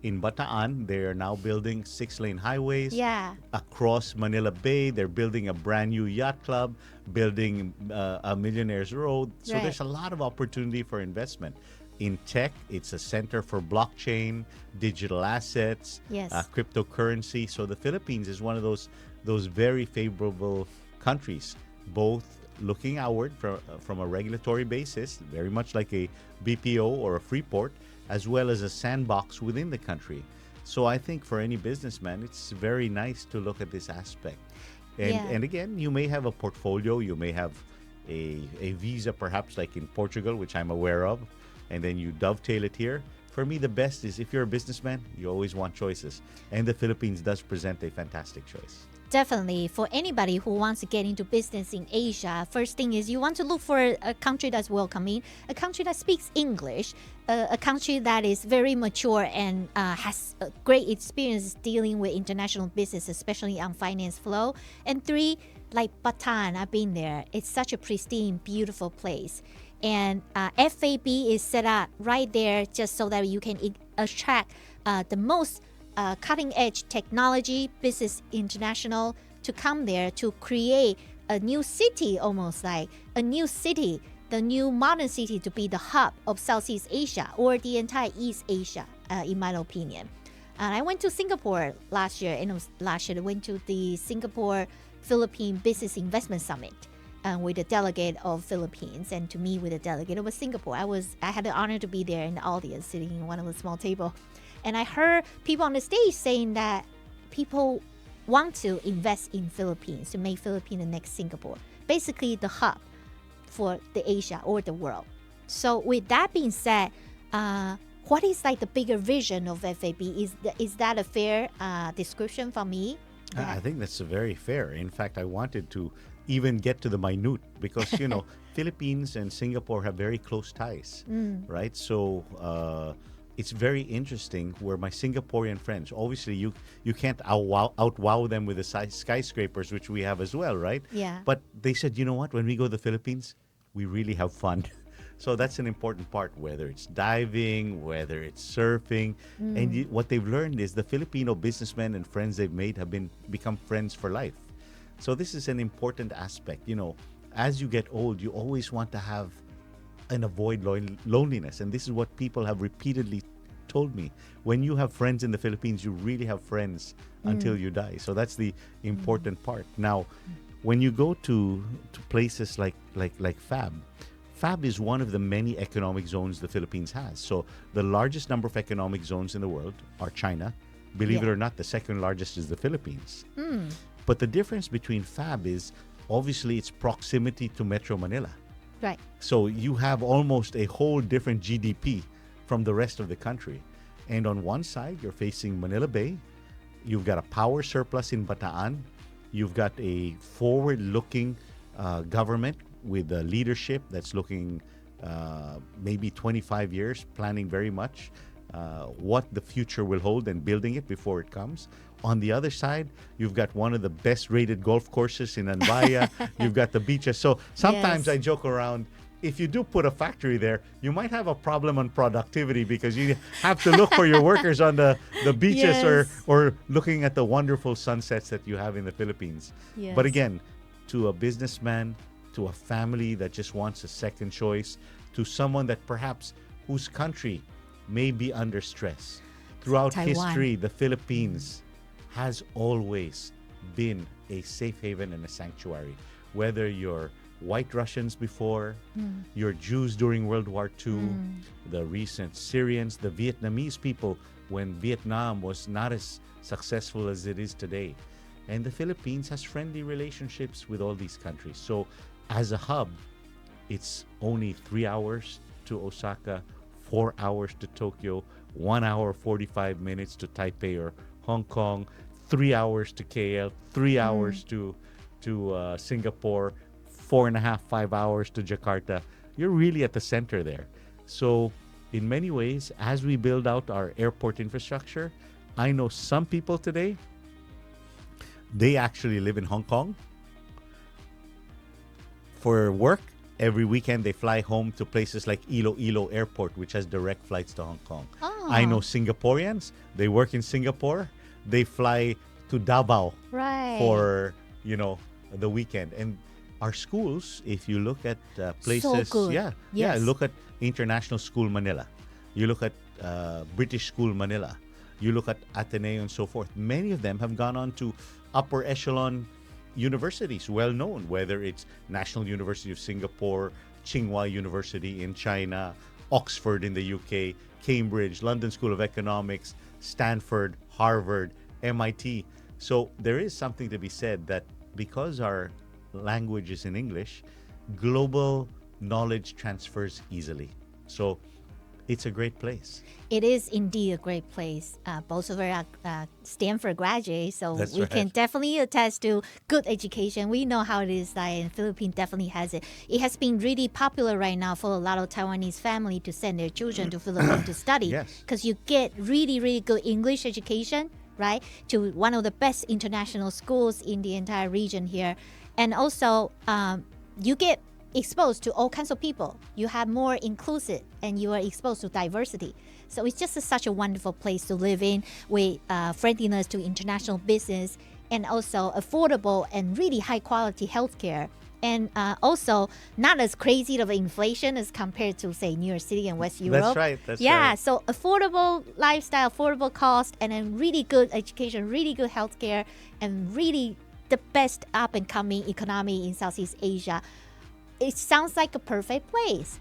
In Bataan, they are now building 6-lane highways. Yeah. Across Manila Bay, they're building a brand new yacht club, building a Millionaires Road. So Right. there's a lot of opportunity for investment. In tech, it's a center for blockchain, digital assets, Yes. cryptocurrency. So the Philippines is one of those very favorable countries, both looking outward from a regulatory basis, very much like a BPO or a free port, as well as a sandbox within the country. So I think for any businessman, it's very nice to look at this aspect. And Yeah. and again, you may have a portfolio, you may have a visa perhaps like in Portugal, which I'm aware of, and then you dovetail it here. For me, the best is if you're a businessman, you always want choices. And the Philippines does present a fantastic choice. Definitely, for anybody who wants to get into business in Asia, first thing is you want to look for a country that's welcoming, a country that speaks English, a country that is very mature and has a great experience dealing with international business, especially on finance flow. And three, like Bataan, I've been there. It's such a pristine, beautiful place. And FAB is set up right there just so that you can attract the most cutting edge technology, business international to come there to create a new city, almost like a new city, the new modern city to be the hub of Southeast Asia or the entire East Asia, in my opinion. And I went to Singapore last year, and I went to the Singapore Philippine Business Investment Summit. With a delegate of Philippines and to meet with a delegate of Singapore. I had the honor to be there in the audience, sitting in one of the small table. And I heard people on the stage saying that people want to invest in Philippines to make Philippines the next Singapore, basically the hub for the Asia or the world. So with that being said, what is like the bigger vision of FAB? Is that a fair description for me? I think that's very fair. In fact, I wanted to even get to the minute because, Philippines and Singapore have very close ties, right? So it's very interesting where my Singaporean friends, obviously you can't outwow them with the skyscrapers, which we have as well, right? Yeah. But they said, you know what? When we go to the Philippines, we really have fun. So that's an important part, whether it's diving, whether it's surfing. And what they've learned is the Filipino businessmen and friends they've made have become friends for life. So this is an important aspect. As you get old, you always want to have and avoid loneliness. And this is what people have repeatedly told me. When you have friends in the Philippines, you really have friends until you die. So that's the important part. Now, when you go to places like FAB, FAB is one of the many economic zones the Philippines has. So the largest number of economic zones in the world are China. Believe it or not, the second largest is the Philippines. But the difference between FAB is obviously its proximity to Metro Manila. Right. So you have almost a whole different GDP from the rest of the country. And on one side, you're facing Manila Bay. You've got a power surplus in Bataan. You've got a forward-looking government with a leadership that's looking maybe 25 years, planning very much what the future will hold and building it before it comes. On the other side, you've got one of the best rated golf courses in Anbaya. You've got the beaches. So sometimes I joke around, if you do put a factory there, you might have a problem on productivity because you have to look for your workers on the beaches or looking at the wonderful sunsets that you have in the Philippines. Yes. But again, to a businessman, to a family that just wants a second choice, to someone that perhaps whose country may be under stress. Throughout Taiwan. history, the Philippines has always been a safe haven and a sanctuary. Whether you're White Russians before, you're Jews during World War II, the recent Syrians, the Vietnamese people when Vietnam was not as successful as it is today. And the Philippines has friendly relationships with all these countries. So as a hub, it's only 3 hours to Osaka, 4 hours to Tokyo, 1 hour 45 minutes to Taipei or Hong Kong, 3 hours to KL, 3 hours to Singapore, 4.5, 5 hours to Jakarta. You're really at the center there. So in many ways, as we build out our airport infrastructure, I know some people today, they actually live in Hong Kong for work. Every weekend they fly home to places like Iloilo Airport, which has direct flights to Hong Kong. I know Singaporeans, they work in Singapore, they fly to Davao Right. for, the weekend. And our schools, if you look at places, good. Yes. look at International School Manila, you look at British School Manila, you look at Ateneo and so forth. Many of them have gone on to upper echelon universities, well known, whether it's National University of Singapore, Tsinghua University in China, Oxford in the UK, Cambridge, London School of Economics, Stanford, Harvard, MIT. So there is something to be said that because our language is in English, global knowledge transfers easily. So it's a great place. It is indeed a great place. Both of us are Stanford graduates, so That's we right. can definitely attest to good education. We know how it is, and Philippines definitely has it. It has been really popular right now for a lot of Taiwanese family to send their children to Philippines to study. Yes. Because you get really, really good English education, right? To one of the best international schools in the entire region here. And also, you get exposed to all kinds of people. You have more inclusive and you are exposed to diversity. So it's just such a wonderful place to live in with friendliness to international business and also affordable and really high quality healthcare. And also not as crazy of inflation as compared to, say, New York City and West Europe. That's right. That's Yeah, right. so affordable lifestyle, affordable cost, and then really good education, really good healthcare, and really the best up and coming economy in Southeast Asia. It sounds like a perfect place.